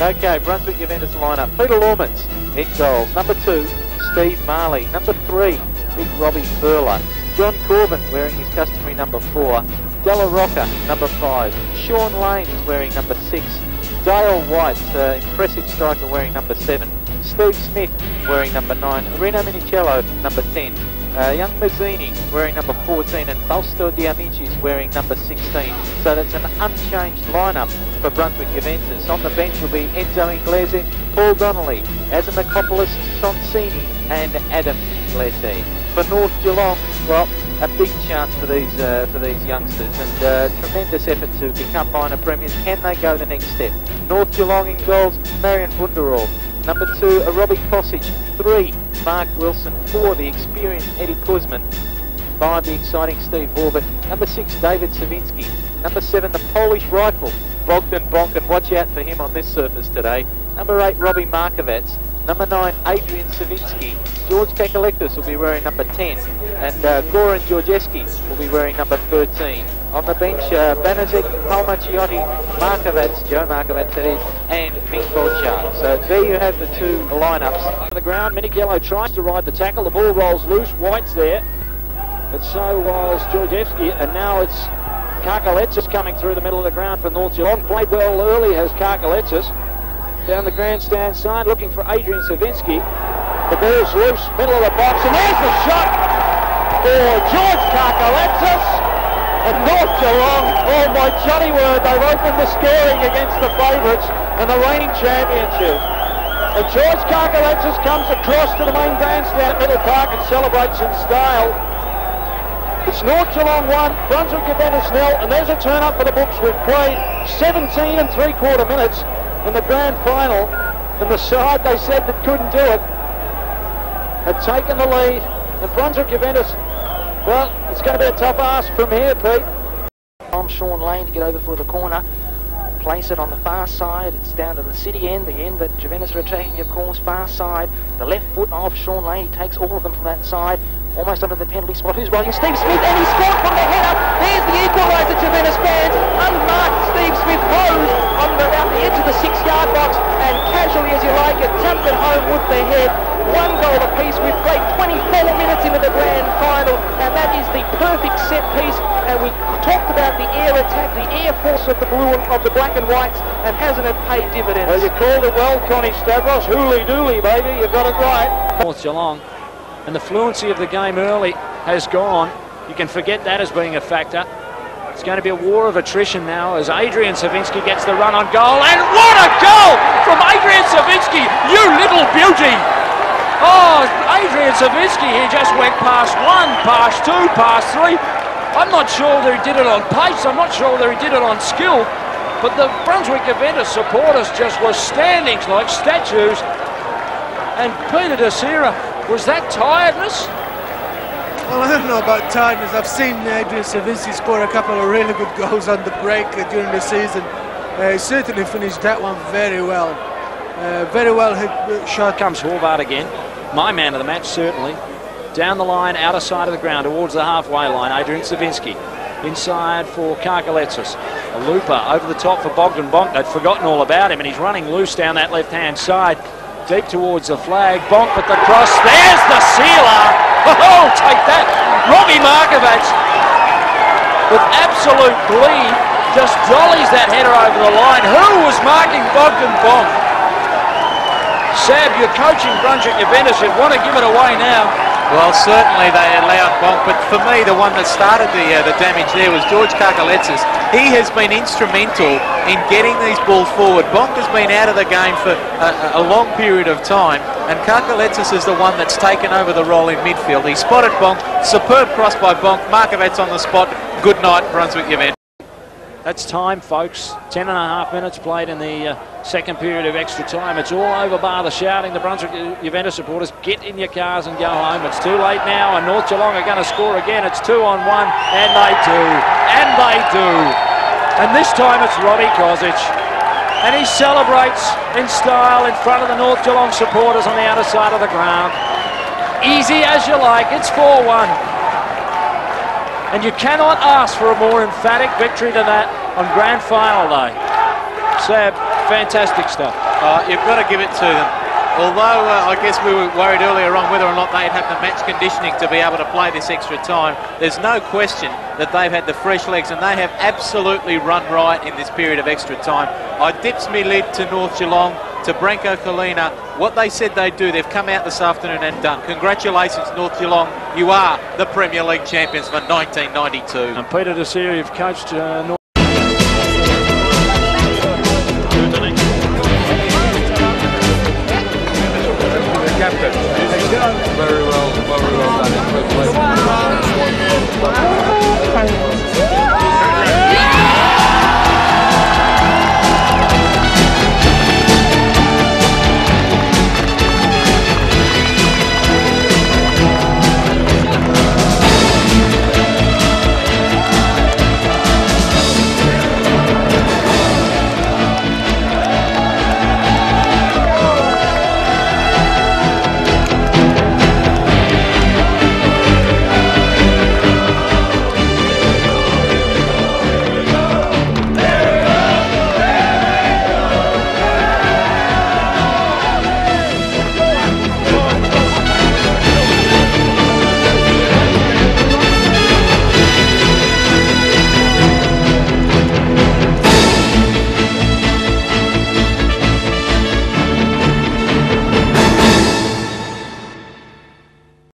Okay, Brunswick Juventus lineup. Peter Laumets in goals. Number 2, Steve Marley. Number 3, big Robbie Ferla. John Corvan wearing his customary number 4. Della Rocca, number 5. Sean Lane is wearing number 6. Dale White, impressive striker, wearing number 7. Steve Smith wearing number 9. Rino Minichiello, number 10. Young Mazzini wearing number 14, and Fausto Diamicis wearing number 16. So that's an unchanged lineup for Brunswick Juventus. On the bench will be Enzo Inglese, Paul Donnelly, Azamakopoulos, Sonsini and Adam Inglese. For North Geelong, well, a big chance for these youngsters, and tremendous effort to become minor premiers. Can they go the next step? North Geelong in goals, Marijan Vundrel. Number 2, Robbie Cosic. 3, Mark Wilson. 4, the experienced Eddie Kuzman. 5, the exciting Steve Horvat. Number 6, David Cervinski. Number 7, the Polish rifle, Bogdan Bonk, and watch out for him on this surface today. Number 8, Robbie Markovac. Number 9, Adrian Cervinski. George Karkaletsis will be wearing number 10, and Goran Georgievski will be wearing number 13. On the bench, Banazek, Palmaciotti, Markovac, Joe Markovac that is, and Minkovic. So there you have the 2 lineups. On the ground, Minichiello tries to ride the tackle, the ball rolls loose, White's there, but so was Georgievski, and now it's Karkaletsis coming through the middle of the ground for North Geelong. Played well early has Karkaletsis. Down the grandstand side, looking for Adrian Cervinski. The ball's loose, middle of the box, and there's the shot for George Karkaletsis. And North Geelong, oh my Johnny word, they've opened the scoring against the favourites and the reigning championship. And George Karkaletsis comes across to the main grandstand at Middle Park and celebrates in style. It's North Geelong 1, Brunswick Juventus 0, and there's a turn up for the books. We've played 17 3/4 minutes in the grand final, and the side they said that couldn't do it had taken the lead, and Brunswick Juventus, well, it's going to be a tough ask from here, Pete. From Sean Lane to get over for the corner, place it on the far side. It's down to the city end, the end that Juventus are attacking, of course, far side. The left foot of Sean Lane, he takes all of them from that side, almost under the penalty spot. Who's rolling? Steve Smith, and he scored from the header. There's the equaliser, Juventus fans. Unmarked Steve Smith rose on about the edge of the 6-yard box, and casually as you like it, tapped it home with the head. 1 goal apiece. We've played 24 minutes into the grand final, and that is the perfect set piece. And we talked about the air attack, the air force of the blue and of the black and whites, and hasn't it paid dividends? Well, you called it well, Connie Stavros. Hooly dooly, baby, you got it right. North Geelong, and the fluency of the game early has gone. You can forget that as being a factor. It's going to be a war of attrition now as Adrian Cervinski gets the run on goal, and what a goal from Adrian Cervinski, you little beauty! Oh, Adrian Cervinski, he just went past 1, past 2, past 3. I'm not sure whether he did it on pace, I'm not sure whether he did it on skill, but the Brunswick Juventus supporters just were standing like statues. And Peter De Sera, was that tiredness? Well, I don't know about tiredness. I've seen Adrian Cervinski score a couple of really good goals on the break during the season. He certainly finished that one very well. Very well hit shot. Comes Horvat again, my man of the match certainly. Down the line, outer side of the ground towards the halfway line, Adrian Cervinski. Inside for Karkaletsis. A looper over the top for Bogdan Bonk. They'd forgotten all about him, and he's running loose down that left-hand side. Deep towards the flag. Bonk with the cross. There's the sealer. Oh, take that. Robbie Markovac with absolute glee just dollies that header over the line. Who was marking Bogdan Bonk? Sab, you're coaching Brunswick Juventus. You'd want to give it away now. Well, certainly they allowed Bonk, but for me, the one that started the damage there was George Karkaletsis. He has been instrumental in getting these balls forward. Bonk has been out of the game for a long period of time, and Karkaletsis is the one that's taken over the role in midfield. He spotted Bonk, superb cross by Bonk, Markovac's on the spot. Good night, Brunswick Juventus. That's time, folks. 10.5 minutes played in the second period of extra time. It's all over bar the shouting. The Brunswick Juventus supporters, get in your cars and go home. It's too late now, and North Geelong are going to score again. It's 2-on-1, and they do. And they do. And this time it's Robbie Cosic. And he celebrates in style in front of the North Geelong supporters on the outer side of the ground. Easy as you like. It's 4-1. And you cannot ask for a more emphatic victory than that on grand final day. Sab. Fantastic stuff. You've got to give it to them. Although I guess we were worried earlier on whether or not they'd have the match conditioning to be able to play this extra time, there's no question that they've had the fresh legs and they have absolutely run right in this period of extra time. I dips me lid to North Geelong, to Branko Culina. What they said they'd do, they've come out this afternoon and done. Congratulations, North Geelong. You are the Premier League champions for 1992. And Peter Desir, you've coached North